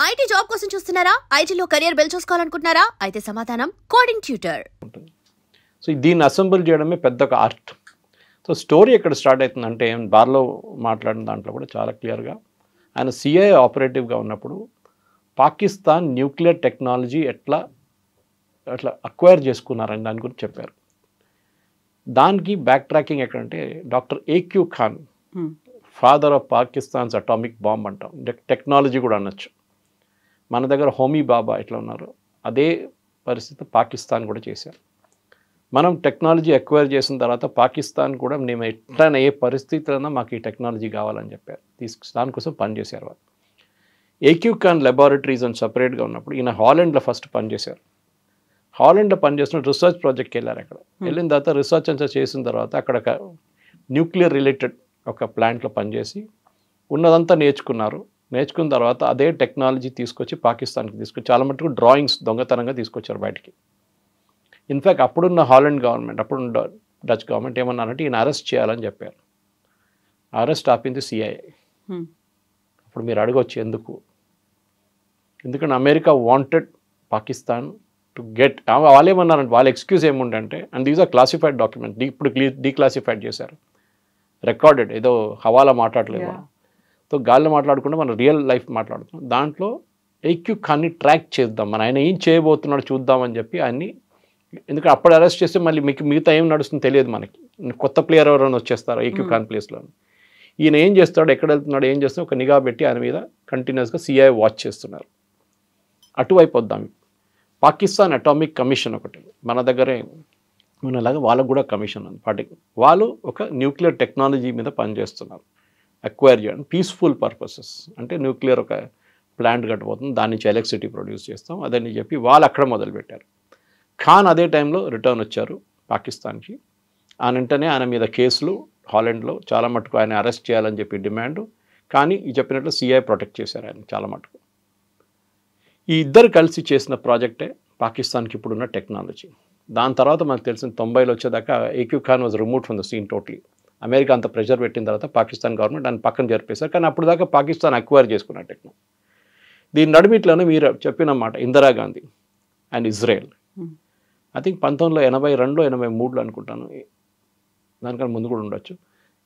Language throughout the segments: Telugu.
ఐటీ జాబ్ కోసం చూస్తున్నారా? ఐటీలో కెరియర్ బిల్డ్ చేసుకోవాలనుకుంటున్నారా? అయితే సమాధానం కోడింగ్ ట్యూటర్. సో దీన్ని అసెంబుల్ చేయడమే పెద్ద ఒక ఆర్ట్. సో స్టోరీ ఎక్కడ స్టార్ట్ అవుతుందంటే బార్లో మాట్లాడిన దాంట్లో కూడా చాలా క్లియర్గా ఆయన సిఐఏ ఆపరేటివ్గా ఉన్నప్పుడు పాకిస్తాన్ న్యూక్లియర్ టెక్నాలజీ ఎట్లా అక్వైర్ చేసుకున్నారని దాని గురించి చెప్పారు. దానికి బ్యాక్ ట్రాకింగ్ ఎక్కడంటే doctor AQ Khan, father of Pakistan's atomic bomb అంటాం, టెక్నాలజీ కూడా అనొచ్చు. మన దగ్గర హోమీ బాబా ఎట్లా ఉన్నారు అదే పరిస్థితి పాకిస్తాన్ కూడా చేశారు. మనం టెక్నాలజీ అక్వైర్ చేసిన తర్వాత పాకిస్తాన్ కూడా మేము ఎట్లయినా ఏ పరిస్థితులైనా మాకు ఈ టెక్నాలజీ కావాలని చెప్పారు. దానికోసం పనిచేశారు వాళ్ళు. ఏక్యూ ఖాన్ లెబారెటరీస్ అని సపరేట్గా ఉన్నప్పుడు ఈయన హాలండ్లో ఫస్ట్ పనిచేశారు. హాలండ్లో పనిచేస్తున్న రీసెర్చ్ ప్రాజెక్ట్కి వెళ్ళారు. అక్కడ వెళ్ళిన తర్వాత రీసెర్చ్ అంతా చేసిన తర్వాత అక్కడ ఒక న్యూక్లియర్ రిలేటెడ్ ఒక ప్లాంట్లో పనిచేసి ఉన్నదంతా నేర్చుకున్న తర్వాత అదే టెక్నాలజీ తీసుకొచ్చి పాకిస్తాన్కి తీసుకొచ్చి చాలా మటుకు డ్రాయింగ్స్ దొంగతనంగా తీసుకొచ్చారు బయటికి. ఇన్ఫ్యాక్ట్ అప్పుడున్న హాలండ్ గవర్నమెంట్, అప్పుడున్న డచ్ గవర్నమెంట్ ఏమన్నారంటే ఈయన అరెస్ట్ చేయాలని చెప్పారు. అరెస్ట్ ఆపింది సిఐఏ. అప్పుడు మీరు అడగవచ్చు ఎందుకు? ఎందుకంటే America wanted Pakistan to get, వాళ్ళేమన్నారంటే వాళ్ళ ఎక్స్క్యూజ్ ఏముండంటే, and these are classified document, ఇప్పుడు డీక్లాసిఫైడ్ చేశారు, రికార్డెడ్, ఏదో హవాలా మాట్లాడలేదు మనం. సో గాల్లో మాట్లాడకుండా మనం రియల్ లైఫ్ మాట్లాడుతున్నాం. దాంట్లో ఏక్యూ ఖాన్ని ట్రాక్ చేద్దాం, మన ఆయన ఏం చేయబోతున్నాడో చూద్దామని చెప్పి ఆయన్ని, ఎందుకంటే అప్పుడు అరెస్ట్ చేస్తే మళ్ళీ మిగతా ఏం నడుస్తుందో తెలియదు మనకి, కొత్త ప్లేయర్ ఎవరైనా వచ్చేస్తారు ఏక్యూ ఖాన్ ప్లేస్లో. ఈయన ఏం చేస్తాడు, ఎక్కడ వెళ్తున్నాడు, ఏం చేస్తాడు, ఒక నిఘా పెట్టి ఆయన మీద కంటిన్యూస్గా సిఐఏ వాచ్ చేస్తున్నారు. అటువైపు వద్దాం. పాకిస్తాన్ అటామిక్ కమిషన్ ఒకటి మన దగ్గరే ఉన్నలాగా వాళ్ళకు కూడా కమిషన్ ఉంది. వాళ్ళు ఒక న్యూక్లియర్ టెక్నాలజీ మీద పనిచేస్తున్నారు, అక్వైర్ చేయడం పీస్ఫుల్ పర్పసెస్. అంటే న్యూక్లియర్ ఒక ప్లాంట్ కట్టబోతుంది, దాని నుంచి ఎలక్ట్రిసిటీ ప్రొడ్యూస్ చేస్తాం అదని చెప్పి వాళ్ళు అక్కడ మొదలుపెట్టారు. ఖాన్ అదే టైంలో రిటర్న్ వచ్చారు పాకిస్తాన్కి. ఆయన వెంటనే ఆయన మీద కేసులు హాలండ్లో చాలా మటుకు ఆయన అరెస్ట్ చేయాలని చెప్పి డిమాండ్. కానీ ఈ చెప్పినట్లు సిఐఏ ప్రొటెక్ట్ చేశారు ఆయన చాలా మటుకు. ఈ ఇద్దరు కలిసి చేసిన ప్రాజెక్టే పాకిస్తాన్కి ఇప్పుడున్న టెక్నాలజీ. దాని తర్వాత మనకు తెలిసిన 90లో వచ్చేదాకా AQ Khan was remove from the scene totally. America అంత ప్రెషర్ పెట్టిన తర్వాత పాకిస్తాన్ గవర్నమెంట్ దాన్ని పక్కన జరిపేశారు. కానీ అప్పుడు దాకా పాకిస్తాన్ అక్వైర్ చేసుకున్న టెక్నాలజీ. దీని నడిమిట్లోనే మీరు చెప్పిన మాట Indira Gandhi and Israel, I think 1982 83 అనుకుంటాను, దానికన్నా ముందు కూడా ఉండొచ్చు.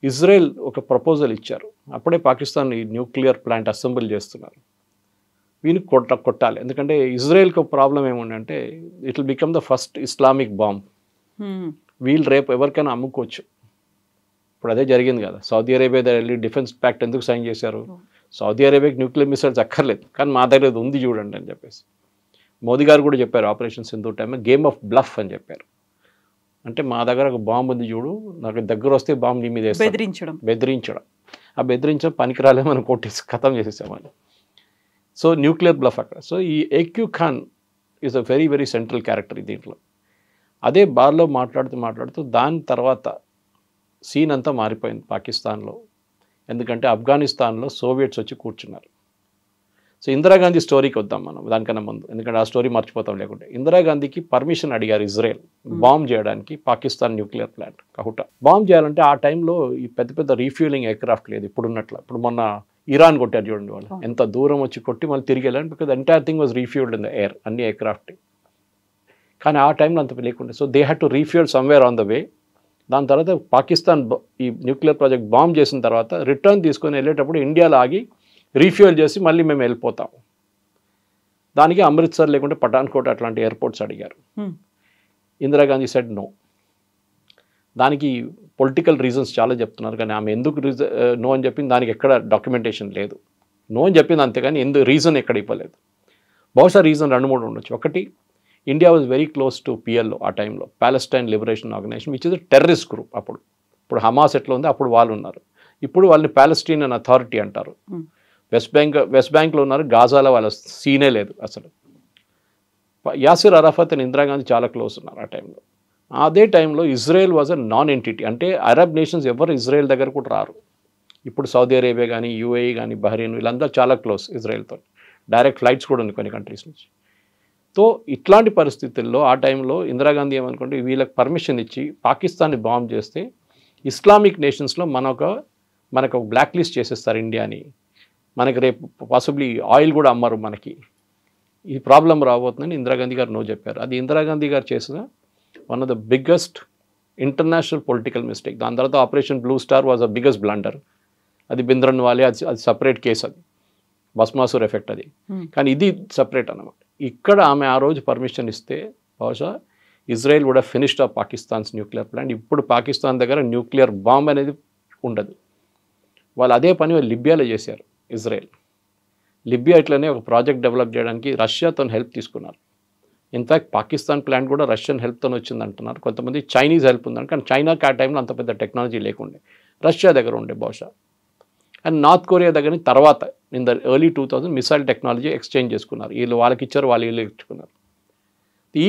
ఇజ్రాయెల్ ఒక ప్రపోజల్ ఇచ్చారు. అప్పుడే పాకిస్తాన్ ఈ న్యూక్లియర్ ప్లాంట్ అసెంబుల్ చేస్తున్నారు. వీనికి కొట్టాలి, ఎందుకంటే ఇజ్రాయెల్కి ఒక ప్రాబ్లం ఏముందంటే it will become the first Islamic bomb. వీళ్ళు రేపు ఎవరికైనా అమ్ముకోవచ్చు. ఇప్పుడు అదే జరిగింది కదా, సౌదీ అరేబియా దగ్గర వెళ్ళి డిఫెన్స్ ప్యాక్ట్ ఎందుకు సైన్ చేశారు? సౌదీ అరేబియాకి న్యూక్లియర్ మిసైల్స్ అక్కర్లేదు, కానీ మా దగ్గర ఉంది చూడండి అని చెప్పేసి మోదీ గారు కూడా చెప్పారు. ఆపరేషన్ సింధూర్ టైంలో గేమ్ ఆఫ్ బ్లఫ్ అని చెప్పారు. అంటే మా దగ్గర ఒక బాంబు ఉంది చూడు, నాకు దగ్గర వస్తే బాంబు నీ మీద బెదిరించడం. ఆ బెదిరించడం పనికిరాలే, మనం కొట్టేసి ఖతం చేసేసామని. సో న్యూక్లియర్ బ్లఫ్ అక్కడ. సో ఈ AQ Khan is a very very central character దీంట్లో. అదే బార్లో మాట్లాడుతూ దాని తర్వాత సీన్ అంతా మారిపోయింది పాకిస్తాన్లో. ఎందుకంటే ఆఫ్ఘనిస్తాన్లో సోవియట్స్ వచ్చి కూర్చున్నారు. సో ఇందిరాగాంధీ స్టోరీకి వద్దాం మనం దానికన్నా ముందు, ఎందుకంటే ఆ స్టోరీ మర్చిపోతాం లేకుంటే. ఇందిరాగాంధీకి పర్మిషన్ అడిగారు ఇజ్రాయెల్ బాంబ్ చేయడానికి పాకిస్తాన్ న్యూక్లియర్ ప్లాంట్ కహుటా. బాంబ్ చేయాలంటే ఆ టైంలో ఈ పెద్ద పెద్ద రీఫ్యూలింగ్ ఎయిర్క్రాఫ్ట్ లేదు ఇప్పుడున్నట్లు. ఇప్పుడు మొన్న ఇరాన్ కొట్టారు చూడండి, వాళ్ళు ఎంత దూరం వచ్చి కొట్టి మళ్ళీ తిరిగి వెళ్ళాను, because entire thing was refueled in the air, అన్ని ఎయిర్క్రాఫ్ట్. కానీ ఆ టైంలో అంత లేకుండే. So they had to refuel somewhere on the way. దాని తర్వాత పాకిస్తాన్ ఈ న్యూక్లియర్ ప్రాజెక్ట్ బాంబ్ చేసిన తర్వాత రిటర్న్ తీసుకొని వెళ్ళేటప్పుడు ఇండియాలో ఆగి రీఫ్యూల్ చేసి మళ్ళీ మేము వెళ్ళిపోతాం. దానికి అమృత్సర్ లేకుంటే పఠాన్కోట్ అట్లాంటి ఎయిర్పోర్ట్స్ అడిగారు. Indira Gandhi said no. దానికి పొలిటికల్ రీజన్స్ చాలా చెప్తున్నారు, కానీ ఆమె ఎందుకు నో అని చెప్పింది దానికి ఎక్కడ డాక్యుమెంటేషన్ లేదు. నో అని చెప్పింది అంతేగాని ఎందుకు రీజన్ ఎక్కడ ఇవ్వలేదు. బహుశా రీజన్ 2-3 ఉండొచ్చు. ఒకటి, India was very close to PLO ఆ టైంలో, Palestine Liberation Organization, which is terrorist group. ఇప్పుడు హమాస్ ఎట్లా ఉంది, అప్పుడు వాళ్ళు ఉన్నారు. ఇప్పుడు వాళ్ళని ప్యాలెస్టీనియన్ అథారిటీ అంటారు. వెస్ట్ బ్యాంక్లో ఉన్నారు, గాజాలో వాళ్ళ సీనే లేదు అసలు. యాసిర్ అరాఫత్ అండ్ ఇందిరాగాంధీ చాలా క్లోజ్ ఉన్నారు ఆ టైంలో. అదే టైంలో Israel was a non entity, అంటే అరబ్ నేషన్స్ ఎవరు ఇజ్రాయెల్ దగ్గర కూడా రారు. ఇప్పుడు సౌదీ అరేబియా కానీ యూఏఈ కానీ బహ్రెయిన్ వీళ్ళందరూ చాలా క్లోజ్ ఇజ్రాయెల్తో, డైరెక్ట్ ఫ్లైట్స్ కూడా ఉంది కొన్ని కంట్రీస్ నుంచి. సో ఇట్లాంటి పరిస్థితుల్లో ఆ టైంలో ఇందిరాగాంధీ ఏమనుకుంటే వీళ్ళకి పర్మిషన్ ఇచ్చి పాకిస్తాన్ని బాంబ్ చేస్తే ఇస్లామిక్ నేషన్స్లో మనకు బ్లాక్ లిస్ట్ చేసేస్తారు ఇండియాని. మనకి రేపు పాసిబ్లీ ఆయిల్ కూడా అమ్మరు మనకి, ఈ ప్రాబ్లం రాబోతుందని ఇందిరాగాంధీ గారు నో చెప్పారు. అది ఇందిరాగాంధీ గారు చేసిన one of the biggest international political mistake. దాని తర్వాత operation blue star was a biggest blunder. అది బింద్రన్వాలే, అది సపరేట్ కేసు, అది భస్మాసుర్ ఎఫెక్ట్ అది. కానీ ఇది సపరేట్ అన్నమాట. ఇక్కడ ఆమె ఆ రోజు పర్మిషన్ ఇస్తే బహుశా ఇజ్రాయెల్ కూడా finished of Pakistan's nuclear plant. ఇప్పుడు పాకిస్తాన్ దగ్గర న్యూక్లియర్ బాంబ్ అనేది ఉండదు. వాళ్ళు అదే పని వాళ్ళు లిబియాలో చేశారు. ఇజ్రాయెల్ లిబియా ఇట్లనే ఒక ప్రాజెక్ట్ డెవలప్ చేయడానికి రష్యాతో హెల్ప్ తీసుకున్నారు. ఇన్ఫ్యాక్ట్ పాకిస్తాన్ ప్లాంట్ కూడా రష్యన్ హెల్ప్తో వచ్చింది అంటున్నారు. కొంతమంది చైనీస్ హెల్ప్ ఉందని, కానీ చైనాకి ఆ టైంలో అంత పెద్ద టెక్నాలజీ లేకుండే, రష్యా దగ్గర ఉండే బహుశా. అండ్ నార్త్ కొరియా దగ్గర తర్వాత in the early 2000 missile technology exchange చేసుకున్నారు. వీళ్ళు వాళ్ళకి ఇచ్చారు, వీళ్ళు ఇచ్చుకున్నారు. ఈ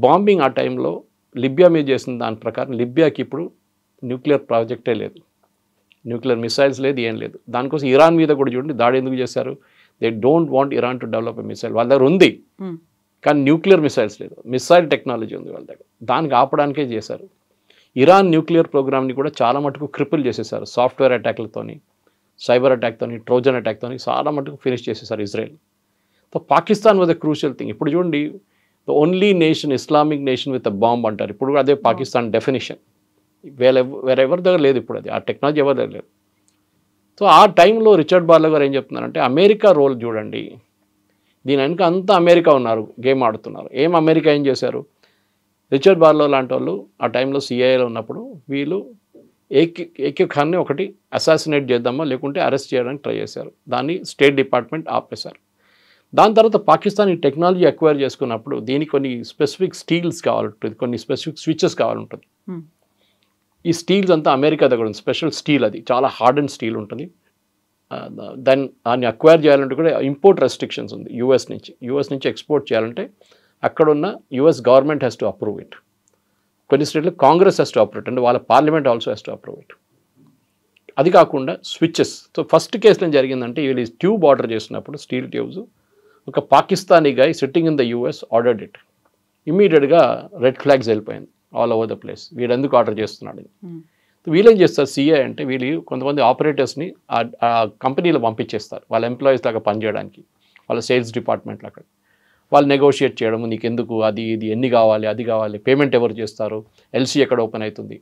బాంబింగ్ ఆ టైంలో లిబియా మీద చేసిన దాని ప్రకారం లిబియాకి ఇప్పుడు న్యూక్లియర్ ప్రాజెక్టే లేదు, న్యూక్లియర్ మిసైల్స్ లేదు, ఏం లేదు. దానికోసం ఇరాన్ మీద కూడా చూడండి దాడి ఎందుకు చేశారు. They don't want Iran to develop a missile. వాళ్ళ దగ్గర ఉంది కానీ న్యూక్లియర్ మిసైల్స్ లేదు, మిసైల్ టెక్నాలజీ ఉంది వాళ్ళ దగ్గర. దానికి ఆపడానికే చేశారు. ఇరాన్ న్యూక్లియర్ ప్రోగ్రామ్ని కూడా చాలా మటుకు క్రిపుల్ చేసేసారు. సాఫ్ట్వేర్ అటాక్లతోని, సైబర్ అటాక్తోని, ట్రోజన్ అటాక్తోని చాలా మటుకు ఫినిష్ చేసేసారు Israel. So Pakistan was a crucial thing. ఇప్పుడు చూడండి, the only nation, Islamic nation with a bomb అంటారు. ఇప్పుడు కూడా అదే పాకిస్తాన్ డెఫినేషన్. వేరెవరి దగ్గర లేదు ఇప్పుడు, అది ఆ టెక్నాలజీ ఎవరి దగ్గర లేదు. సో ఆ టైంలో రిచర్డ్ బార్లో గారు ఏం చెప్తున్నారంటే, అమెరికా రోల్ చూడండి, దీని వెనుక అంతా అమెరికా ఉన్నారు, గేమ్ ఆడుతున్నారు. అమెరికా ఏం చేశారు, రిచర్డ్ బార్లో లాంటి వాళ్ళు ఆ టైంలో సిఐఏలో ఉన్నప్పుడు వీళ్ళు ఏక్యూ ఖాన్ని ఒకటి అసాసినేట్ చేద్దామా లేకుంటే అరెస్ట్ చేయడానికి ట్రై చేశారు. దాన్ని స్టేట్ డిపార్ట్మెంట్ ఆపేశారు. దాని తర్వాత పాకిస్తాన్ ఈ టెక్నాలజీ అక్వైర్ చేసుకున్నప్పుడు దీనికి కొన్ని స్పెసిఫిక్ స్టీల్స్ కావాలంటుంది, కొన్ని స్పెసిఫిక్ స్విచెస్ కావాలంటుంది. ఈ స్టీల్స్ అంతా అమెరికా దగ్గర ఉంది, స్పెషల్ స్టీల్, అది చాలా హార్డ్ అండ్ స్టీల్ ఉంటుంది. దాన్ని అక్వైర్ చేయాలంటే కూడా ఇంపోర్ట్ రెస్ట్రిక్షన్స్ ఉంది. యూఎస్ నుంచి ఎక్స్పోర్ట్ చేయాలంటే అక్కడున్న US government has to approve it. కొన్ని స్టేట్లో Congress has to approve it, అంటే వాళ్ళ parliament also has to approve it. అది కాకుండా స్విచెస్. సో ఫస్ట్ కేసులో ఏం జరిగిందంటే, వీళ్ళు ట్యూబ్ ఆర్డర్ చేసినప్పుడు స్టీల్ ట్యూబ్స్, ఒక Pakistani guy sitting in the US ordered it. ఇమీడియట్గా రెడ్ ఫ్లాగ్స్ వెళ్ళిపోయింది ఆల్ ఓవర్ ద ప్లేస్, వీడు ఎందుకు ఆర్డర్ చేస్తున్నాడు. వీళ్ళేం చేస్తారు సిఐ అంటే, వీళ్ళు కొంతమంది ఆపరేటర్స్ని ఆ కంపెనీలో పంపించేస్తారు వాళ్ళ ఎంప్లాయీస్ లాగా పనిచేయడానికి, వాళ్ళ సేల్స్ డిపార్ట్మెంట్లో. అక్కడ వాళ్ళు నెగోషియేట్ చేయడము, నీకు ఎందుకు, అది ఇది ఎన్ని కావాలి, అది కావాలి, పేమెంట్ ఎవరు చేస్తారు, ఎల్సీ ఎక్కడ ఓపెన్ అవుతుంది,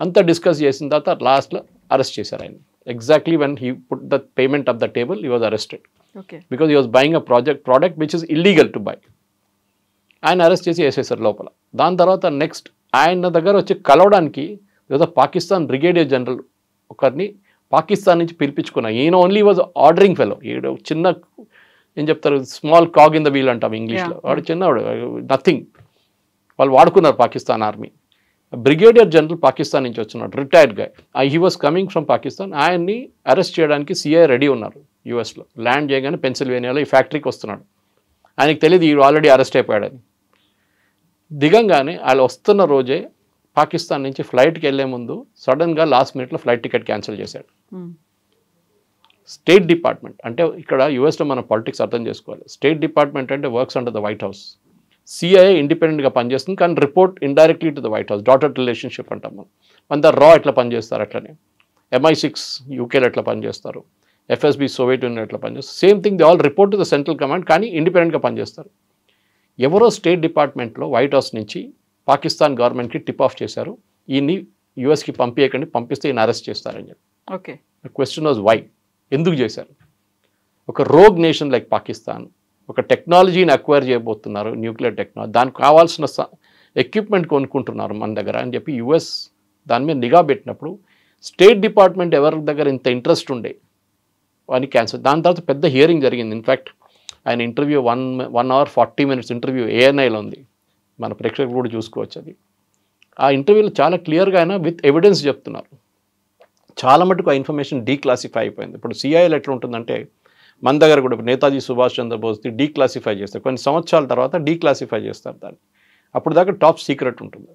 అంతా డిస్కస్ చేసిన తర్వాత లాస్ట్లో అరెస్ట్ చేశారు ఆయన. Exactly when he put the payment of the table he was arrested because he was buying a product which is illegal to buy. ఆయన అరెస్ట్ చేసి వేసేసారు లోపల. దాని తర్వాత నెక్స్ట్ ఆయన దగ్గర వచ్చి కలవడానికి లేదా పాకిస్తాన్ బ్రిగేడియర్ జనరల్ ఒకరిని పాకిస్తాన్ నుంచి పిలిపించుకున్నారు. ఈయన ఓన్లీ వాజ్ ఆర్డరింగ్ ఫెలో. ఈయన చిన్న ఏం చెప్తారు, small cog in the wheel అంటాం ఇంగ్లీష్లో. వాడు చిన్నవాడు, నథింగ్. వాళ్ళు వాడుకున్నారు Pakistan army. Brigadier general Pakistan నుంచి వచ్చినాడు, రిటైర్డ్ గా. He was coming from Pakistan. ఆయన్ని అరెస్ట్ చేయడానికి సిఐ రెడీ ఉన్నారు యూఎస్లో. ల్యాండ్ చేయగానే పెన్సిల్వేనియాలో ఈ ఫ్యాక్టరీకి వస్తున్నాడు. ఆయనకి తెలియదు ఈ ఆల్రెడీ అరెస్ట్ అయిపోయాడని. దిగంగానే వాళ్ళు వస్తున్న రోజే పాకిస్తాన్ నుంచి ఫ్లైట్కి వెళ్ళే ముందు సడన్గా లాస్ట్ మినిట్లో ఫ్లైట్ టికెట్ క్యాన్సిల్ చేశాడు. స్టేట్ డిపార్ట్మెంట్ అంటే ఇక్కడ యూఎస్లో మనం పాలిటిక్స్ అర్థం చేసుకోవాలి. స్టేట్ డిపార్ట్మెంట్ అంటే works under the white house. CIA ఇండిపెండెంట్గా పనిచేస్తుంది కానీ report indirectly to the white house. Daughter relationship అంటాం మనం. అంతా రా ఎట్లా పనిచేస్తారు అట్లనే, MI6 యూకేలో ఎట్లా పనిచేస్తారు, FSB సోవియట్ యూనియన్ ఎట్లా పనిచేస్తారు, same thing they all report to the central command కానీ ఇండిపెండెంట్గా పనిచేస్తారు. ఎవరో స్టేట్ డిపార్ట్మెంట్లో వైట్ హౌస్ నుంచి పాకిస్తాన్ గవర్నమెంట్కి టిప్ ఆఫ్ చేశారు, ఈయన్ని యూఎస్కి పంపించకండి, పంపిస్తే ఈయన అరెస్ట్ చేస్తారని చెప్పి. ఓకే, క్వశ్చన్ వాజ్ వై, ఎందుకు చేశారు? ఒక రోగ్ నేషన్ లైక్ పాకిస్తాన్ ఒక టెక్నాలజీని అక్వైర్ చేయబోతున్నారు, న్యూక్లియర్ టెక్నాలజీ, దానికి కావాల్సిన ఎక్విప్మెంట్ కొనుక్కుంటున్నారు మన దగ్గర అని చెప్పి యూఎస్ దాని మీద నిఘా పెట్టినప్పుడు స్టేట్ డిపార్ట్మెంట్ ఎవరి దగ్గర ఇంత ఇంట్రెస్ట్ ఉండే అని క్యాన్సర్. దాని తర్వాత పెద్ద హియరింగ్ జరిగింది. ఇన్ఫ్యాక్ట్ ఆయన ఇంటర్వ్యూ 1 hour 40 minutes ఇంటర్వ్యూ ANIలో ఉంది, మన ప్రేక్షకులు కూడా చూసుకోవచ్చు. అది ఆ ఇంటర్వ్యూలో చాలా క్లియర్గా ఆయన విత్ ఎవిడెన్స్ చెప్తున్నారు. చాలా మటుకు ఆ ఇన్ఫర్మేషన్ డీక్లాసిఫై అయిపోయింది. ఇప్పుడు సిఐఏలో ఎట్లా ఉంటుందంటే మన దగ్గర కూడా నేతాజీ సుభాష్ చంద్రబోస్ది డీక్లాసిఫై చేస్తారు, కొన్ని సంవత్సరాల తర్వాత డీక్లాసిఫై చేస్తారు దాన్ని. అప్పుడు దాకా టాప్ సీక్రెట్ ఉంటుంది.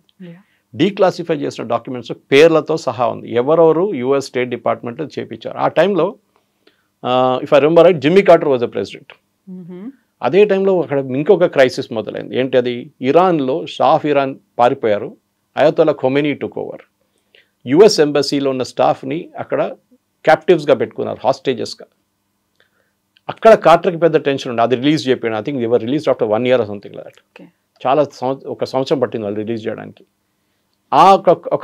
డీక్లాసిఫై చేసిన డాక్యుమెంట్స్ పేర్లతో సహా ఉంది, ఎవరెవరు యూఎస్ స్టేట్ డిపార్ట్మెంట్ చేపించారు. ఆ టైంలో if I remember right Jimmy Carter was the president. అదే టైంలో అక్కడ ఇంకొక క్రైసిస్ మొదలైంది. ఏంటి అది? ఇరాన్లో షా ఆఫ్ ఇరాన్ పారిపోయారు, అయతోలా ఖొమైనీ టుక్ ఓవర్. యుఎస్ ఎంబసీలో ఉన్న స్టాఫ్ని అక్కడ క్యాప్టివ్స్గా పెట్టుకున్నారు, హాస్టేజెస్గా. అక్కడ కార్టర్కి పెద్ద టెన్షన్ ఉంది, అది రిలీజ్ చేయకపోయినా. I think they were release after 1 year something like that. చాలా ఒక సంవత్సరం పట్టింది వాళ్ళు రిలీజ్ చేయడానికి.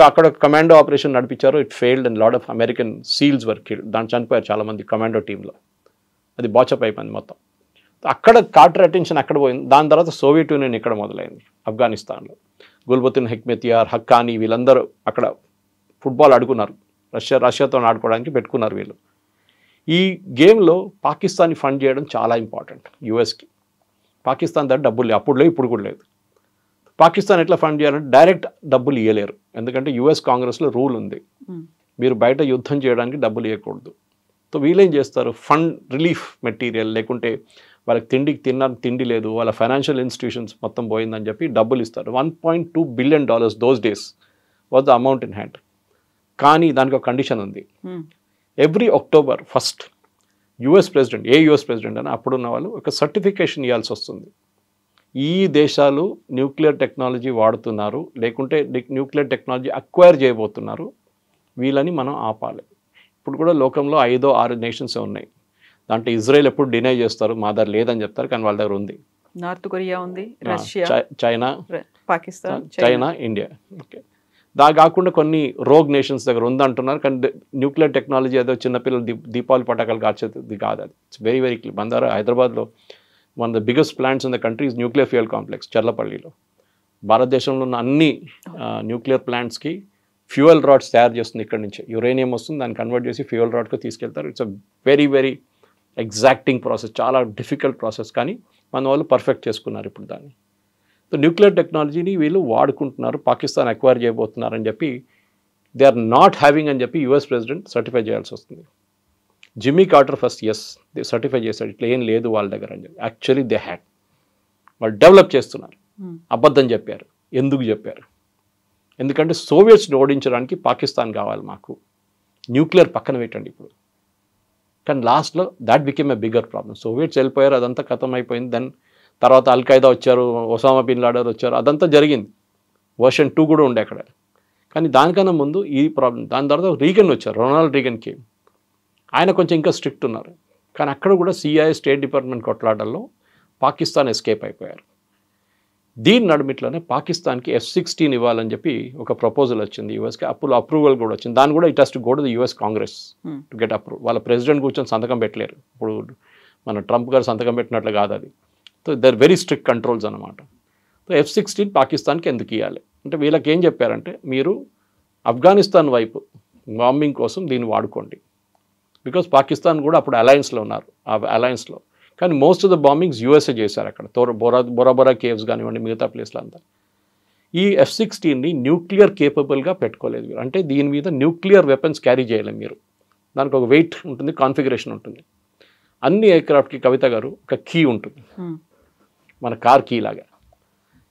అక్కడ కమాండో ఆపరేషన్ నడిపించారు. It failed and lot of American seals were killed. దాని చనిపోయారు చాలామంది కమాండో టీంలో. అది బాచప్ అయిపోయింది మొత్తం. అక్కడ కార్టర్ అటెన్షన్ అక్కడ పోయింది. దాని తర్వాత సోవియట్ యూనియన్ ఇక్కడ మొదలైంది ఆఫ్ఘనిస్తాన్లో. గుల్బుద్దీన్ హెక్మెతియార్, హక్కానీ వీళ్ళందరూ అక్కడ ఫుట్బాల్ ఆడుకున్నారు. రష్యాతో ఆడుకోవడానికి పెట్టుకున్నారు వీళ్ళు. ఈ గేమ్లో పాకిస్తాన్ని ఫండ్ చేయడం చాలా ఇంపార్టెంట్ యూఎస్కి. పాకిస్తాన్ దగ్గర డబ్బులు లేవు, అప్పుడు లేవు, ఇప్పుడు కూడా లేదు. పాకిస్తాన్ ఎట్లా ఫండ్ చేయాలంటే డైరెక్ట్ డబ్బులు ఇవ్వలేరు, ఎందుకంటే యుఎస్ కాంగ్రెస్లో రూల్ ఉంది, మీరు బయట యుద్ధం చేయడానికి డబ్బులు ఇవ్వకూడదు. సో వీళ్ళేం చేస్తారు, ఫండ్ రిలీఫ్ మెటీరియల్, లేకుంటే వాళ్ళకి తిండి లేదు, వాళ్ళ ఫైనాన్షియల్ ఇన్స్టిట్యూషన్స్ మొత్తం పోయిందని చెప్పి డబ్బులు ఇస్తారు. $1.2 billion those days was the amount in hand. కానీ దానికి ఒక కండిషన్ ఉంది. Every October 1st US president, US president అని అప్పుడున్న వాళ్ళు ఒక సర్టిఫికేషన్ ఇవ్వాల్సి వస్తుంది. ఈ దేశాలు న్యూక్లియర్ టెక్నాలజీ వాడుతున్నారు, లేకుంటే న్యూక్లియర్ టెక్నాలజీ అక్వైర్ చేయబోతున్నారు, వీళ్ళని మనం ఆపాలి. ఇప్పుడు కూడా లోకంలో 5-6 నేషన్స్ ఉన్నాయి. దాంట్లో ఇజ్రాయెల్ ఎప్పుడు డినై చేస్తారు, మా దగ్గర లేదని చెప్తారు, కానీ వాళ్ళ దగ్గర ఉంది. నార్త్ కొరియా ఉంది, Russia, China, Pakistan, China, India. Okay, దా కాకుండా కొన్ని రోగ్ నేషన్స్ దగ్గర ఉందంటున్నారు. కానీ న్యూక్లియర్ టెక్నాలజీ ఏదో చిన్నపిల్లలు దీపావళి పటాకాలు కాల్చేది కాదు. అది ఇట్స్ వెరీ వెరీ క్లియర్. మన దగ్గర హైదరాబాద్లో one of the biggest plants in the country is nuclear fuel complex చర్లపల్లిలో. భారతదేశంలో ఉన్న అన్ని న్యూక్లియర్ ప్లాంట్స్కి ఫ్యూయల్ రాడ్స్ తయారు చేస్తుంది. ఇక్కడ నుంచి యురేనియం వస్తుంది, దాన్ని కన్వర్ట్ చేసి ఫ్యూయల్ రాడ్కి తీసుకెళ్తారు. It's a very very exacting process, చాలా డిఫికల్ట్ ప్రాసెస్, కానీ మన వాళ్ళు పర్ఫెక్ట్ చేసుకున్నారు ఇప్పుడు దాన్ని. సో న్యూక్లియర్ టెక్నాలజీని వీళ్ళు వాడుకుంటున్నారు, పాకిస్తాన్ అక్వైర్ చేయబోతున్నారని చెప్పి దే ఆర్ నాట్ హ్యావింగ్ అని చెప్పి యుఎస్ ప్రెసిడెంట్ సర్టిఫై చేయాల్సి వస్తుంది. Jimmy Carter first they certify చేశాడు, ఇట్లా ఏం లేదు వాళ్ళ దగ్గర అని చెప్పి. యాక్చువల్లీ దే హ్యాడ్, వాళ్ళు డెవలప్ చేస్తున్నారు. అబద్ధం చెప్పారు. ఎందుకు చెప్పారు? ఎందుకంటే సోవియట్స్ని ఓడించడానికి పాకిస్తాన్ కావాలి మాకు, న్యూక్లియర్ పక్కన పెట్టండి ఇప్పుడు. కానీ లాస్ట్లో that became a bigger problem. Soviets వెళ్ళిపోయారు, అదంతా ఖతం అయిపోయింది. దెన్ తర్వాత అల్ఖైదా వచ్చారు, ఒసామా బిన్ లాడెన్ వచ్చారు, అదంతా జరిగింది. వర్షన్ 2 కూడా ఉండే అక్కడ. కానీ దానికన్నా ముందు ఈ ప్రాబ్లం. దాని తర్వాత రీగన్ వచ్చారు, రొనాల్డ్ రీగన్కి. ఆయన కొంచెం ఇంకా స్ట్రిక్ట్ ఉన్నారు. కానీ అక్కడ కూడా CIA, స్టేట్ డిపార్ట్మెంట్ కొట్లాటల్లో పాకిస్తాన్ ఎస్కేప్ అయిపోయారు. దీని నడుమిట్లోనే పాకిస్తాన్కి F-16 ఇవ్వాలని చెప్పి ఒక ప్రపోజల్ వచ్చింది యూఎస్కి. అప్రూవల్ కూడా వచ్చింది. దాన్ని కూడా it has to go to the US Congress to get approve. వాళ్ళ ప్రెసిడెంట్ కూర్చొని సంతకం పెట్టలేరు. ఇప్పుడు మన ట్రంప్ గారు సంతకం పెట్టినట్లు కాదు అది. So there very strict controls అనమాట. సో F-16 పాకిస్తాన్కి ఎందుకు ఇవ్వాలి అంటే, వీళ్ళకి ఏం చెప్పారంటే, మీరు ఆఫ్ఘనిస్తాన్ వైపు బాంబింగ్ కోసం దీన్ని వాడుకోండి. బికాస్ పాకిస్తాన్ కూడా అప్పుడు అలయన్స్లో ఉన్నారు. ఆ అలయన్స్లో కానీ most of the bombings USA చేశారు. అక్కడ బొరాబొరా కేవ్స్ కానివ్వండి, మిగతా ప్లేస్లో అంతా. ఈ F-16ని న్యూక్లియర్ కేపబుల్గా పెట్టుకోలేదు మీరు. అంటే దీని మీద న్యూక్లియర్ వెపన్స్ క్యారీ చేయలేము మీరు. దానికి ఒక వెయిట్ ఉంటుంది, కాన్ఫిగరేషన్ ఉంటుంది. అన్ని ఎయిర్క్రాఫ్ట్కి కవిత గారు ఒక కీ ఉంటుంది, మన కార్ కీ లాగా.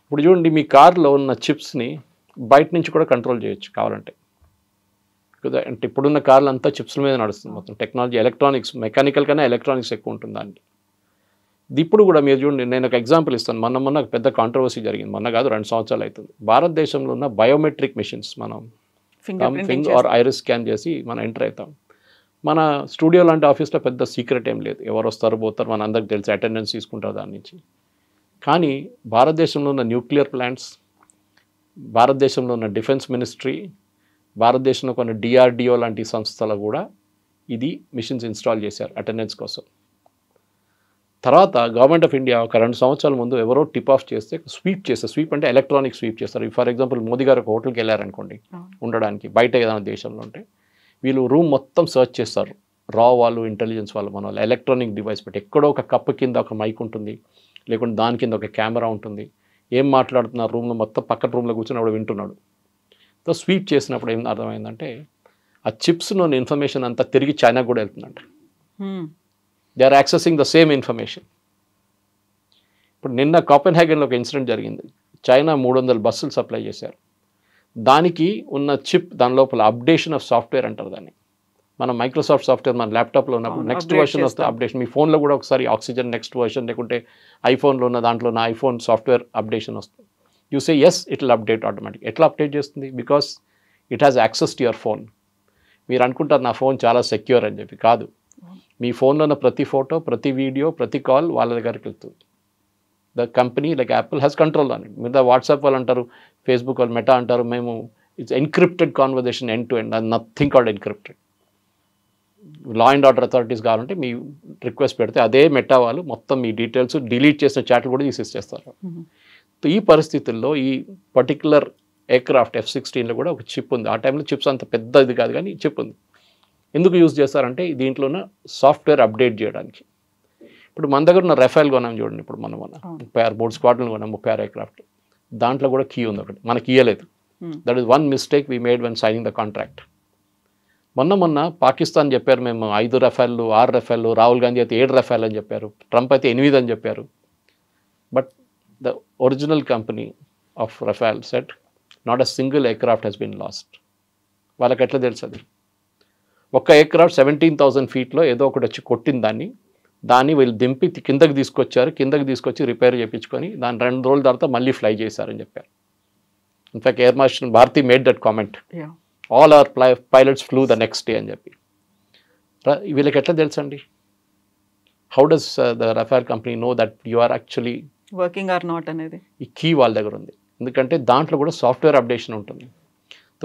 ఇప్పుడు చూడండి, మీ కార్లో ఉన్న చిప్స్ని బయట నుంచి కూడా కంట్రోల్ చేయొచ్చు కావాలంటే. అంటే ఇప్పుడున్న కార్లు అంతా చిప్స్ల మీద నడుస్తుంది మొత్తం. టెక్నాలజీ, ఎలక్ట్రానిక్స్, మెకానికల్ కన్నా ఎలక్ట్రానిక్స్ ఎక్కువ ఉంటుంది దానికి. ఇప్పుడు కూడా మీరు చూడండి, నేను ఒక ఎగ్జాంపుల్ ఇస్తాను. మొన్న పెద్ద కాంట్రవర్సీ జరిగింది. మొన్న కాదు, 2 సంవత్సరాలు అవుతుంది. భారతదేశంలో ఉన్న బయోమెట్రిక్ మిషన్స్, మనం ఫింగర్ ఆర్ ఐరిస్ స్కాన్ చేసి మనం ఎంటర్ అవుతాం. మన స్టూడియో లాంటి ఆఫీస్లో పెద్ద సీక్రెట్ ఏం లేదు, ఎవరు వస్తారు పోతారు మన అందరికి తెలిసి, అటెండెన్స్ తీసుకుంటారు దాని నుంచి. కానీ భారతదేశంలో ఉన్న న్యూక్లియర్ ప్లాంట్స్, భారతదేశంలో ఉన్న డిఫెన్స్ మినిస్ట్రీ, భారతదేశంలో కొన్ని DRDO లాంటి సంస్థలు కూడా ఇది మిషన్స్ ఇన్స్టాల్ చేశారు అటెండెన్స్ కోసం. తర్వాత గవర్నమెంట్ ఆఫ్ ఇండియా ఒక 2 సంవత్సరాల ముందు ఎవరో టిప్ ఆఫ్ చేస్తే స్వీప్ అంటే ఎలక్ట్రానిక్ స్వీప్ చేస్తారు. ఫర్ ఎగ్జాంపుల్ మోదీ గారు ఒక హోటల్కి వెళ్ళారనుకోండి ఉండడానికి, బయట ఏదైనా దేశంలో ఉంటే వీళ్ళు రూమ్ మొత్తం సర్చ్ చేస్తారు. వాళ్ళు ఇంటెలిజెన్స్ వాళ్ళు, మన వాళ్ళు ఎలక్ట్రానిక్ డివైస్ పెట్టి, ఎక్కడో ఒక కప్పు కింద ఒక మైక్ ఉంటుంది, లేకుంటే దాని కింద ఒక కెమెరా ఉంటుంది. ఏం మాట్లాడుతున్నారు రూమ్లో మొత్తం, పక్కన రూమ్లో కూర్చొని అప్పుడు వింటున్నాడు. సో స్వీప్ చేసినప్పుడు ఏం అర్థమైందంటే, ఆ చిప్స్లోని ఇన్ఫర్మేషన్ అంతా తిరిగి చైనా కూడా వెళ్తుందంట. They are accessing the same information. ఇప్పుడు నిన్న కోపెన్హాగన్లో ఒక ఇన్సిడెంట్ జరిగింది. చైనా 300 బస్సులు సప్లై చేశారు. దానికి ఉన్న చిప్, దాని లోపల అప్డేషన్ ఆఫ్ సాఫ్ట్వేర్ అంటారు దాన్ని. మనం మైక్రోసాఫ్ట్ సాఫ్ట్వేర్ మన ల్యాప్టాప్లో ఉన్నప్పుడు నెక్స్ట్ వర్షన్ వస్తే అప్డేషన్, మీ ఫోన్లో కూడా ఒకసారి ఆక్సిజన్ నెక్స్ట్ వర్షన్, లేకుంటే ఐఫోన్లో ఉన్న దాంట్లో నా ఐఫోన్ సాఫ్ట్వేర్ అప్డేషన్ వస్తుంది. You say yes, it will update automatic. ఎట్లా అప్డేట్ చేస్తుంది? Because it has access to your phone. మీరు అనుకుంటారు నా ఫోన్ చాలా సెక్యూర్ అని చెప్పి. కాదు, మీ ఫోన్లో ఉన్న ప్రతి ఫోటో, ప్రతి వీడియో, ప్రతి కాల్ వాళ్ళ దగ్గరికి వెళ్తుంది. The company like Apple has control on it. మీద వాట్సాప్ వాళ్ళు అంటారు, ఫేస్బుక్ వాళ్ళు, మెటా అంటారు, మేము it's encrypted conversation end to end, nothing called encrypted. Law and order authorities కావాలంటే మీ రిక్వెస్ట్ పెడితే అదే మెటా వాళ్ళు మొత్తం మీ డీటెయిల్స్, డిలీట్ చేసిన చాట్లు కూడా తీసేస్తారు. ఈ పరిస్థితుల్లో ఈ పర్టికులర్ ఎయిర్క్రాఫ్ట్ F-16లో కూడా ఒక చిప్ ఉంది. ఆ టైంలో చిప్స్ అంత పెద్ద ఇది కాదు, కానీ చిప్ ఉంది. ఎందుకు యూజ్ చేస్తారంటే దీంట్లోనే సాఫ్ట్వేర్ అప్డేట్ చేయడానికి. ఇప్పుడు మన దగ్గర ఉన్న రఫేల్ కొన్నాం చూడండి, ఇప్పుడు మనం 36 బోర్డ్ స్క్వాడ్లను కొన్నాం, 36 ఎయిర్క్రాఫ్ట్. దాంట్లో కూడా కీ ఉంది ఒకటి, మనకి ఇయ్యలేదు. That is one mistake we made when signing the contract. మొన్న పాకిస్తాన్ చెప్పారు మేము 5 రఫేళ్ళు, 6 రఫేళ్ళు, రాహుల్ గాంధీ అయితే 7 రఫేల్ అని చెప్పారు, ట్రంప్ అయితే 8 అని చెప్పారు. But the original company of Rafale said not a single aircraft has been lost. వాళ్ళకి ఎట్లా తెలుసు అది? ఒక్క ఎయిర్క్రాఫ్ట్ 17,000 ఫీట్లో ఏదో ఒకటి వచ్చి కొట్టిన దాన్ని వీళ్ళు దింపి కిందకి తీసుకొచ్చారు, కిందకి తీసుకొచ్చి రిపేర్ చేయించుకొని దాన్ని 2 రోజుల తర్వాత మళ్ళీ ఫ్లై చేశారని చెప్పారు. In fact air marshal Bharati made that comment, all our pilots flew the next day అని చెప్పి. వీళ్ళకి ఎట్లా తెలుసండి? How does the Rafale company know that you are actually working or not అనేది? ఈ కీ వాళ్ళ దగ్గర ఉంది, ఎందుకంటే దాంట్లో కూడా సాఫ్ట్వేర్ అప్డేషన్ ఉంటుంది.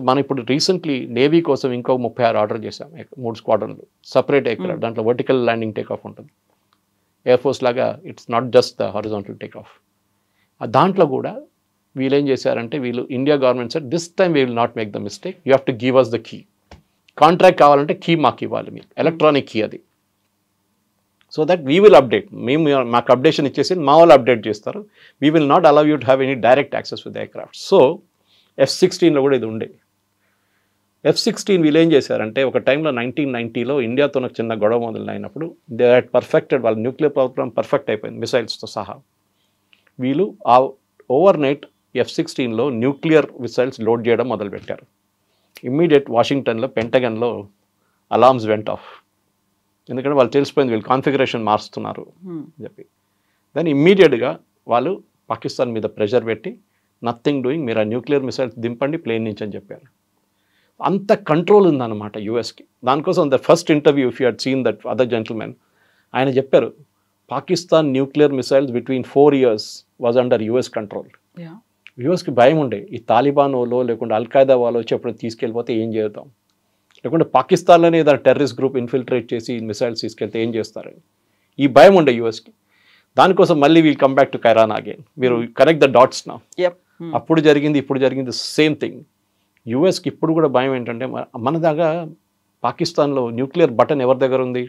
మనం ఇప్పుడు రీసెంట్లీ నేవీ కోసం ఇంకో 36 ఆర్డర్ చేసాం, 3 స్క్వాడ్రన్లు, సపరేట్ ఎయిర్క్రాఫ్ట్. దాంట్లో వర్టికల్ ల్యాండింగ్ టేక్ ఆఫ్ ఉంటుంది, ఎయిర్ ఫోర్స్ లాగా it's not just the horizontal take off. దాంట్లో కూడా వీళ్ళు ఏం చేశారంటే, వీళ్ళు India government said this time we will not make the mistake, you have to give us the key. Contract కావాలంటే కీ మాకు ఇవ్వాలి, మీకు ఎలక్ట్రానిక్ కీ అది. So that we will update, మేము మాకు అప్డేషన్ ఇచ్చేసి మా వాళ్ళు అప్డేట్ చేస్తారు. We will not allow you to have any direct access with aircraft. So F-16లో కూడా ఇది ఉండే. F-16 వీళ్ళు ఏం చేశారంటే, ఒక టైంలో 1990లో ఇండియాతో నాకు చిన్న గొడవ మొదలైనప్పుడు దే హ్యాడ్ పర్ఫెక్టెడ్, వాళ్ళ న్యూక్లియర్ ప్రోగ్రామ్ పర్ఫెక్ట్ అయిపోయింది మిసైల్స్తో సహా. వీళ్ళు ఆ ఓవర్ నైట్ F-16లో న్యూక్లియర్ మిసైల్స్ లోడ్ చేయడం మొదలుపెట్టారు. ఇమ్మీడియట్ వాషింగ్టన్లో పెంటగన్లో అలార్మ్స్ వెంట్ ఆఫ్, ఎందుకంటే వాళ్ళు తెలిసిపోయింది వీళ్ళు కాన్ఫిగరేషన్ మారుస్తున్నారు అని చెప్పి. దాన్ని ఇమ్మీడియట్గా వాళ్ళు పాకిస్తాన్ మీద ప్రెషర్ పెట్టి నథింగ్ డూయింగ్, మీరు ఆ న్యూక్లియర్ మిసైల్స్ దింపండి ప్లేన్ నుంచి అని చెప్పారు. అంత కంట్రోల్ ఉందన్నమాట యూఎస్కి. దానికోసం the first interview, if you had seen that other gentlemen, ఆయన చెప్పారు Pakistan nuclear missiles between 4 years was under US control. యూఎస్కి భయం ఉండే, ఈ తాలిబాన్ వాళ్ళు లేకుంటే అల్ఖైదా వాళ్ళు వచ్చి ఎప్పుడు తీసుకెళ్ళిపోతే ఏం చేద్దాం, లేకుంటే పాకిస్తాన్లోనే ఏదైనా టెర్రరిస్ట్ గ్రూప్ ఇన్ఫిల్ట్రేట్ చేసి మిసైల్స్ తీసుకెళ్తే ఏం చేస్తారని ఈ భయం ఉండే యూఎస్కి. దానికోసం మళ్ళీ వీల్ కమ్ బ్యాక్ టు కైరాన్ అగైన్. మీరు కనెక్ట్ ద డాట్స్ నా. అప్పుడు జరిగింది ఇప్పుడు జరిగింది సేమ్ థింగ్. యూఎస్కి ఇప్పుడు కూడా భయం ఏంటంటే, మన దగ్గర పాకిస్తాన్లో న్యూక్లియర్ బటన్ ఎవరి దగ్గర ఉంది?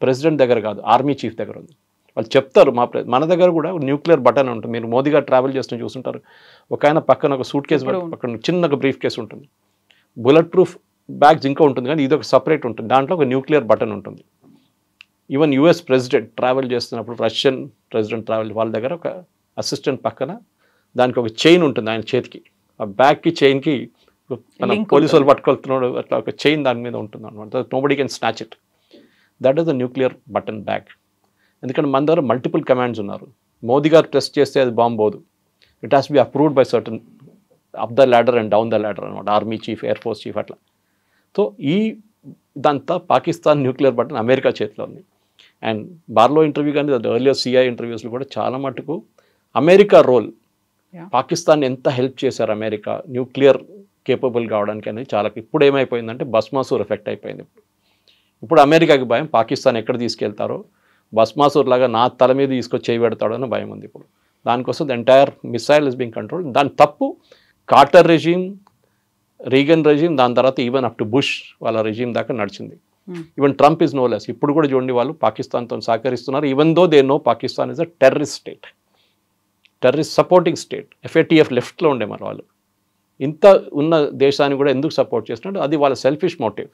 ప్రెసిడెంట్ దగ్గర కాదు, ఆర్మీ చీఫ్ దగ్గర ఉంది. వాళ్ళు చెప్తారు మన దగ్గర కూడా న్యూక్లియర్ బటన్ ఉంటుంది. మీరు మోదీ గారు ట్రావెల్ చేస్తూ చూస్తుంటారు, ఒక ఆయన పక్కన ఒక సూట్ కేసు, పక్కన చిన్న ఒక బ్రీఫ్ కేసు ఉంటుంది, బుల్లెట్ ప్రూఫ్ బ్యాగ్స్ ఇంకా ఉంటుంది, కానీ ఇది ఒక సపరేట్ ఉంటుంది, దాంట్లో ఒక న్యూక్లియర్ బటన్ ఉంటుంది. ఈవెన్ యూఎస్ ప్రెసిడెంట్ ట్రావెల్ చేస్తున్నప్పుడు, రష్యన్ ప్రెసిడెంట్ ట్రావెల్ వాళ్ళ దగ్గర ఒక అసిస్టెంట్ పక్కన దానికి ఒక చైన్ ఉంటుంది ఆయన చేతికి, ఆ బ్యాగ్కి చైన్కి మన పోలీసు వాళ్ళు పట్టుకెళ్తున్నాడు అట్లా ఒక చైన్ దాని మీద ఉంటుంది అనమాట. Nobody can snatch it. That is the nuclear button bag. ఎందుకంటే మన దగ్గర మల్టిపుల్ కమాండ్స్ ఉన్నారు. మోదీ గారు టెస్ట్ చేస్తే అది బాంబ్ పోదు, it has be approved by certain up the ladder and down the ladder అనమాట, army chief, air force chief అట్లా. సో ఇదంతా పాకిస్తాన్ న్యూక్లియర్ బటన్ అమెరికా చేతిలో ఉంది. అండ్ బార్లో ఇంటర్వ్యూ కానీ ఎర్లియర్ సిఐ ఇంటర్వ్యూస్లో కూడా చాలా మటుకు అమెరికా రోల్, పాకిస్తాన్ ఎంత హెల్ప్ చేశారు అమెరికా న్యూక్లియర్ కేపబుల్ కావడానికి అనేది చాలా. ఇప్పుడు ఏమైపోయిందంటే భస్మాసూర్ ఎఫెక్ట్ అయిపోయింది. ఇప్పుడు అమెరికాకి భయం, పాకిస్తాన్ ఎక్కడ తీసుకెళ్తారో, భస్మాసూర్ లాగా నా తల మీద తీసుకొచ్చి చేయి పెడతాడో అని భయం ఉంది ఇప్పుడు. దానికోసం the entire missile is being control. దాని తప్పు కార్టర్ రెజీమ్, రీగన్ రెజీమ్, దాని తర్వాత ఈవెన్ అప్ టు బుష్ వాళ్ళ రెజీమ్ దాకా నడిచింది. Even Trump is no less. ఇప్పుడు కూడా చూడండి వాళ్ళు పాకిస్తాన్తో సహకరిస్తున్నారు, even though they know Pakistan is a terrorist state, terrorist supporting state. FATF లెఫ్ట్లో ఉండే మన వాళ్ళు. ఇంత ఉన్న దేశాన్ని కూడా ఎందుకు సపోర్ట్ చేస్తున్నారు? అది వాళ్ళ సెల్ఫిష్ మోటివ్.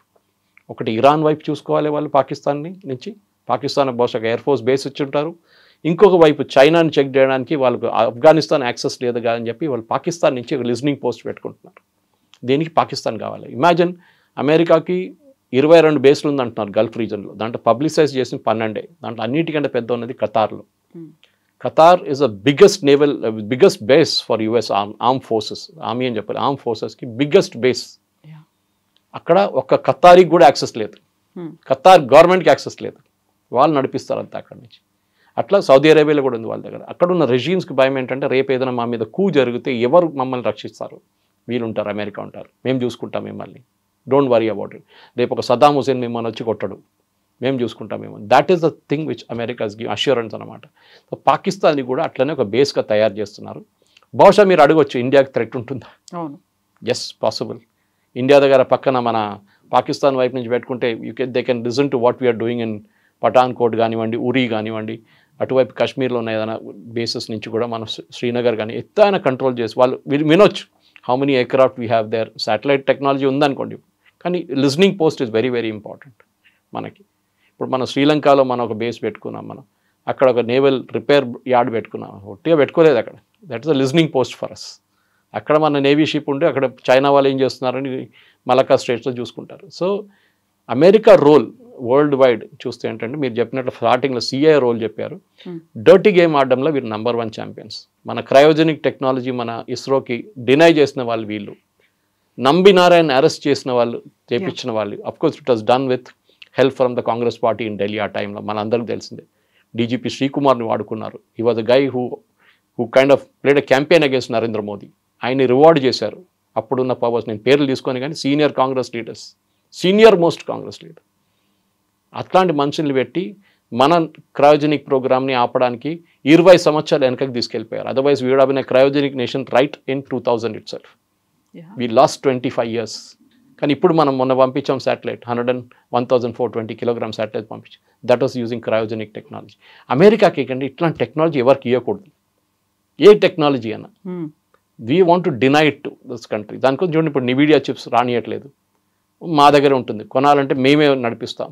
ఒకటి ఇరాన్ వైపు చూసుకోవాలి వాళ్ళు పాకిస్తాన్ని నుంచి, పాకిస్తాన్ బహుశా ఎయిర్ ఫోర్స్ బేస్ ఇచ్చి ఉంటారు. ఇంకొక వైపు చైనాని చెక్ చేయడానికి వాళ్ళకు ఆఫ్ఘనిస్తాన్ యాక్సెస్ లేదు అని చెప్పి వాళ్ళు పాకిస్తాన్ నుంచి ఒక లిజనింగ్ పోస్ట్ పెట్టుకుంటున్నారు. దేనికి? పాకిస్తాన్ కావాలి. ఇమాజిన్ అమెరికాకి 22 బేస్లు ఉందంటున్నారు గల్ఫ్ రీజన్లో, దాంట్లో పబ్లిసైజ్ చేసిన 12. దాంట్లో అన్నిటికంటే పెద్ద ఉన్నది ఖతార్లో. Qatar is a biggest base for US arm forces, army అని చెప్పాలి, ఆర్మ్ ఫోర్సెస్కి బిగ్గెస్ట్ బేస్. అక్కడ ఒక ఖతారీకి కూడా యాక్సెస్ లేదు, ఖతార్ గవర్నమెంట్కి యాక్సెస్ లేదు. వాళ్ళు నడిపిస్తారు అంతా అక్కడి నుంచి. అట్లా సౌదీ అరేబియాలో కూడా ఉంది వాళ్ళ దగ్గర. అక్కడ ఉన్న రెజీమ్స్కి భయం ఏంటంటే రేపు ఏదైనా మా మీద కూ జరిగితే ఎవరు మమ్మల్ని రక్షిస్తారు? వీళ్ళు ఉంటారు, అమెరికా ఉంటారు, మేము చూసుకుంటాం మిమ్మల్ని, డోంట్ వరీ అబౌట్ ఇట్. రేపు ఒక సద్దాం హుసేన్ మిమ్మల్ని వచ్చి కొట్టడు, మేము చూసుకుంటాం మిమ్మల్ని. That is the thing which America's give assurance అనమాట. సో పాకిస్తాన్ని కూడా అట్లనే ఒక బేస్గా తయారు చేస్తున్నారు. బహుశా మీరు అడగొచ్చు ఇండియాకి థ్రెట్ ఉంటుందా? అవును, ఎస్, పాసిబుల్. ఇండియా దగ్గర పక్కన మన పాకిస్తాన్ వైపు నుంచి పెట్టుకుంటే they can listen to what we are doing in Pathankot కానివ్వండి, ఉరీ కానివ్వండి, అటువైపు కాశ్మీర్లో ఉన్న ఏదైనా బేసెస్ నుంచి కూడా మనం శ్రీనగర్ కానీ ఎత్తైన కంట్రోల్ చేసి వాళ్ళు వినొచ్చు how many aircraft we have their. Satellite technology ఉందనుకోండి, కానీ listening post is very very important మనకి. ఇప్పుడు మనం శ్రీలంకలో మనం ఒక బేస్ పెట్టుకున్నాం, మనం అక్కడ ఒక నేవల్ రిపేర్ యార్డ్ పెట్టుకున్నాం, ఒట్టిగా పెట్టుకోలేదు అక్కడ. That is a listening post for us. అక్కడ మన నేవీ షిప్ ఉంటే అక్కడ చైనా వాళ్ళు ఏం చేస్తున్నారని మలక్కా స్ట్రేట్స్లో చూసుకుంటారు. So America role world wide చూస్తే ఏంటంటే మీరు చెప్పినట్లు స్టార్టింగ్లో సిఐ రోల్ చెప్పారు. డర్టీ గేమ్ ఆడడంలో వీరు నంబర్ 1 ఛాంపియన్స్. మన క్రయోజెనిక్ టెక్నాలజీ మన ఇస్రోకి డినై చేసిన వాళ్ళు వీళ్ళు, నంబినారాయణ అరెస్ట్ చేసిన వాళ్ళు, చేపించిన వాళ్ళు. Of course it was done with help from the Congress party in Delhi. ఆ టైంలో మన అందరికీ తెలిసిందే. డీజీపీ శ్రీకుమార్ని వాడుకున్నారు. He was a guy who kind of played a campaign against Narendra Modi. ఆయన్ని రివార్డ్ చేశారు అప్పుడున్న పవర్స్. నేను పేర్లు తీసుకొని కానీ senior Congress leaders, senior most Congress leader, అట్లాంటి మనుషుల్ని పెట్టి మన క్రయోజెనిక్ ప్రోగ్రామ్ని ఆపడానికి 20 సంవత్సరాలు వెనకకి తీసుకెళ్ళిపోయారు. Otherwise we would have been a cryogenic nation right in 2000 itself. We lost 25 years. కానీ ఇప్పుడు మనం మొన్న పంపించాం శాటిలైట్, 101,420 కిలోగ్రామ్ శాటిలైట్ పంపించాం. That was using cryogenic technology. అమెరికాకి కంటే ఇట్లాంటి టెక్నాలజీ ఎవరికి ఇవ్వకూడదు, ఏ టెక్నాలజీ అన్నా. We want to deny it to this country. దానికోసం చూడండి, ఇప్పుడు నివిడియా చిప్స్ రానియట్లేదు, మా దగ్గర ఉంటుంది, కొనాలంటే మేమే నడిపిస్తాం.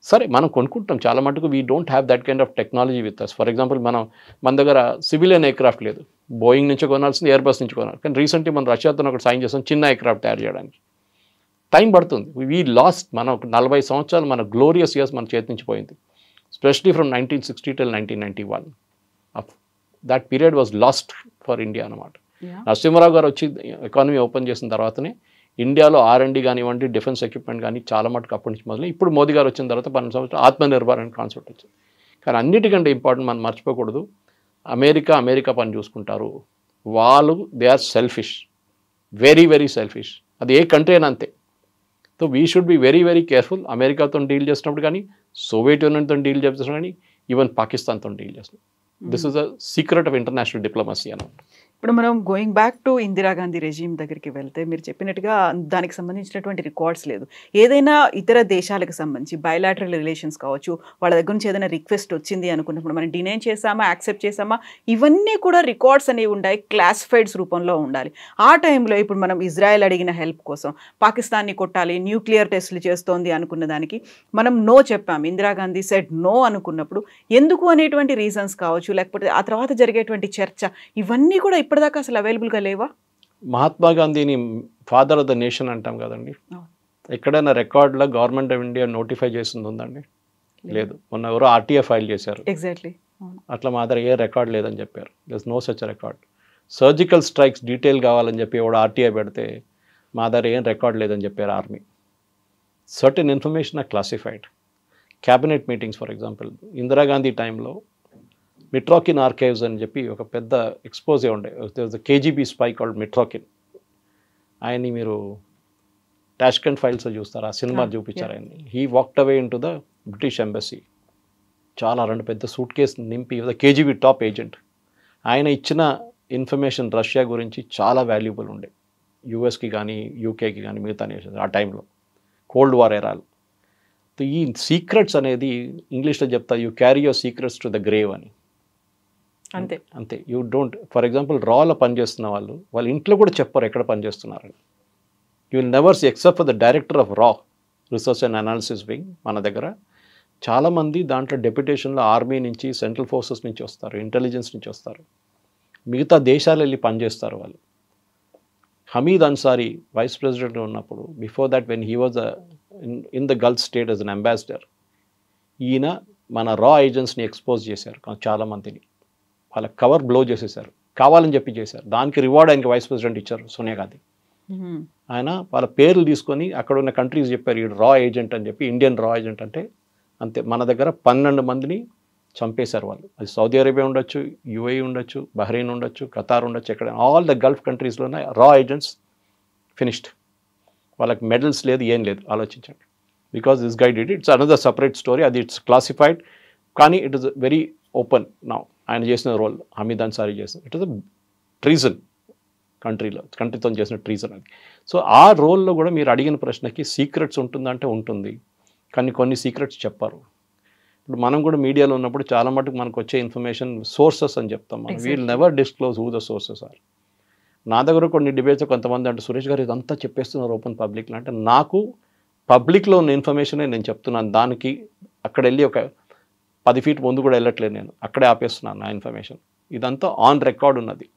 సరే మనం కొనుక్కుంటాం చాలా మటుకు. We don't have that kind of technology with us. For example మన దగ్గర సివిలియన్ ఎయిర్క్రాఫ్ట్ లేదు, బోయింగ్ నుంచి కొనాల్సింది, ఎయిర్ బస్ నుంచి కొనాలి. కానీ రీసెంట్లీ మనం రష్యాతో ఒకటి సైన్ చేస్తాం చిన్న ఎయిర్క్రాఫ్ట్ తయారు చేయడానికి. టైం పడుతుంది. వీ లాస్ట్ మన 40 సంవత్సరాలు మన గ్లోరియస్ ఇయర్స్ మన చేతి నుంచి పోయింది. Especially from 1960 till 1991. That period was last for India అనమాట. నరసింహారావు గారు వచ్చి ఎకానమీ ఓపెన్ చేసిన తర్వాతనే ఇండియాలో R&D కానివ్వండి, డిఫెన్స్ ఎక్విప్మెంట్ కానీ చాలా మటుకు అప్పటి నుంచి మొదలు. ఇప్పుడు మోదీ గారు వచ్చిన తర్వాత 12 సంవత్సరాలు ఆత్మనిర్భర్ అనే కాన్సెప్ట్ వచ్చింది. కానీ అన్నిటికంటే ఇంపార్టెంట్ మనం మర్చిపోకూడదు, అమెరికా పని చూసుకుంటారు. వాళ్ళు they are selfish, very very selfish. అది ఏ కంట్రీ అయినా అంతే. So we should be very very careful. అమెరికాతో డీల్ చేసినప్పుడు కానీ, సోవియట్ యూనియన్తో డీల్ చేసినప్పుడు కానీ, ఈవెన్ పాకిస్తాన్తో డీల్ చేసినప్పుడు. This is a secret of international diplomacy అన్నమాట. ఇప్పుడు మనం going back to Indira Gandhi regime దగ్గరికి వెళ్తే మీరు చెప్పినట్టుగా దానికి సంబంధించినటువంటి రికార్డ్స్ లేదు. ఏదైనా ఇతర దేశాలకు సంబంధించి బయలాటరల్ రిలేషన్స్ కావచ్చు, వాళ్ళ దగ్గర నుంచి ఏదైనా రిక్వెస్ట్ వచ్చింది అనుకున్నప్పుడు మనం డినై చేసామా, యాక్సెప్ట్ చేసామా, ఇవన్నీ కూడా రికార్డ్స్ అనేవి ఉండాలి, క్లాసిఫైడ్స్ రూపంలో ఉండాలి. ఆ టైంలో ఇప్పుడు మనం ఇజ్రాయెల్ అడిగిన హెల్ప్ కోసం పాకిస్తాన్ని కొట్టాలి, న్యూక్లియర్ టెస్టులు చేస్తోంది అనుకున్న దానికి మనం నో చెప్పాము. ఇందిరాగాంధీ సెడ్ నో అనుకున్నప్పుడు ఎందుకు అనేటువంటి రీజన్స్ కావచ్చు, లేకపోతే ఆ తర్వాత జరిగేటువంటి చర్చ, ఇవన్నీ కూడా ఇప్పటిదాకా అసలు అవైలబుల్గా లేవా? మహాత్మా గాంధీని ఫాదర్ ఆఫ్ ద నేషన్ అంటాం కదండి. ఎక్కడైనా రికార్డులో గవర్నమెంట్ ఆఫ్ ఇండియా నోటిఫై చేసింది ఉందండి? లేదు. మొన్న ఎవరో RTA ఫైల్ చేశారు. ఎగ్జాక్ట్లీ. అట్లా మా దగ్గర ఏ రికార్డ్ లేదని చెప్పారు. There is no such record. Surgical strikes detail కావాలని చెప్పి ఎవడో RTA పెడితే మా దగ్గర ఏం రికార్డ్ లేదని చెప్పారు army. Certain information are classified. Cabinet meetings for example Indira Gandhi టైంలో మిట్రాకిన్ ఆర్కైవ్స్ అని చెప్పి ఒక పెద్ద ఎక్స్పోజే ఉండే, KGB స్పై కాల్డ్ మిట్రాకిన్. ఆయన్ని మీరు టాష్కెంట్ ఫైల్స్ చూస్తారు, ఆ సినిమా చూపించారు ఆయన్ని. He walked away in to the British embassy. చాలా 2 పెద్ద సూట్ కేసు నింపి KGB టాప్ ఏజెంట్. ఆయన ఇచ్చిన ఇన్ఫర్మేషన్ రష్యా గురించి చాలా వాల్యుబుల్ ఉండే, యూఎస్కి కానీ యూకేకి కానీ మిగతా నేషన్స్ ఆ టైంలో కోల్డ్ వార్ ఎరాలు. ఈ సీక్రెట్స్ అనేది ఇంగ్లీష్లో చెప్తా, you carry your secrets to the grave అని. అంతే అంతే. యూ డోంట్, ఫర్ ఎగ్జాంపుల్ రాలో పనిచేస్తున్న వాళ్ళ ఇంట్లో కూడా చెప్పరు ఎక్కడ పనిచేస్తున్నారని. You will never see except for the director of రా రీసెర్చ్ అండ్ అనాలిసిస్ వింగ్. మన దగ్గర చాలామంది దాంట్లో డెప్యుటేషన్లో ఆర్మీ నుంచి, సెంట్రల్ ఫోర్సెస్ నుంచి వస్తారు, ఇంటెలిజెన్స్ నుంచి వస్తారు, మిగతా దేశాలు వెళ్ళి పనిచేస్తారు వాళ్ళు. హమీద్ అన్సారీ వైస్ ప్రెసిడెంట్ ఉన్నప్పుడు, before that when he was in the Gulf state as an ambassador, ఈయన మన రా ఏజెంట్స్ని ఎక్స్పోజ్ చేశారు చాలామందిని. వాళ్ళ కవర్ బ్లో చేసేసారు, కావాలని చెప్పి చేశారు. దానికి రివార్డ్ ఆయనకి వైస్ ప్రెసిడెంట్ ఇచ్చారు, సోనియా గాంధీ. ఆయన వాళ్ళ పేర్లు తీసుకొని అక్కడ ఉన్న కంట్రీస్ చెప్పారు, ఈ రా ఏజెంట్ అని చెప్పి, ఇండియన్ రా ఏజెంట్ అంటే అంతే. మన దగ్గర 12 మందిని చంపేశారు వాళ్ళు. అది సౌదీ అరేబియా ఉండొచ్చు, యుఏఈ ఉండొచ్చు, బహ్రెయిన్ ఉండొచ్చు, ఖతార్ ఉండొచ్చు, ఎక్కడ ఆల్ ద గల్ఫ్ కంట్రీస్లోనే రా ఏజెంట్స్ ఫినిష్డ్. వాళ్ళకి మెడల్స్ లేదు, ఏం లేదు. ఆలోచించండి. Because this guy did it's another separate story. అది ఇట్స్ క్లాసిఫైడ్, కానీ it is very open now. ఆయన చేసిన రోల్ హమీద్ అన్సారీ చేసిన ఇట్ ఇస్ అ ట్రీజన్, కంట్రీతో చేసిన ట్రీజన్ అది. సో ఆ రోల్లో కూడా మీరు అడిగిన ప్రశ్నకి సీక్రెట్స్ ఉంటుందంటే ఉంటుంది, కానీ కొన్ని సీక్రెట్స్ చెప్పారు. ఇప్పుడు మనం కూడా మీడియాలో ఉన్నప్పుడు చాలా మటుకు మనకు వచ్చే ఇన్ఫర్మేషన్ సోర్సెస్ అని చెప్తాం. మనం we'll never disclose who the sources are. నా దగ్గర కొన్ని డిబేట్స్ కొంతమంది అంటే సురేష్ గారు ఇదంతా చెప్పేస్తున్నారు ఓపెన్ పబ్లిక్లో అంటే, నాకు పబ్లిక్లో ఉన్న ఇన్ఫర్మేషనే నేను చెప్తున్నాను. దానికి అక్కడ వెళ్ళి ఒక 10 ఫీట్ ముందు కూడా వెళ్ళట్లేదు, నేను అక్కడే ఆపేస్తున్నాను నా ఇన్ఫర్మేషన్. ఇదంతా ఆన్ రికార్డ్ ఉన్నది.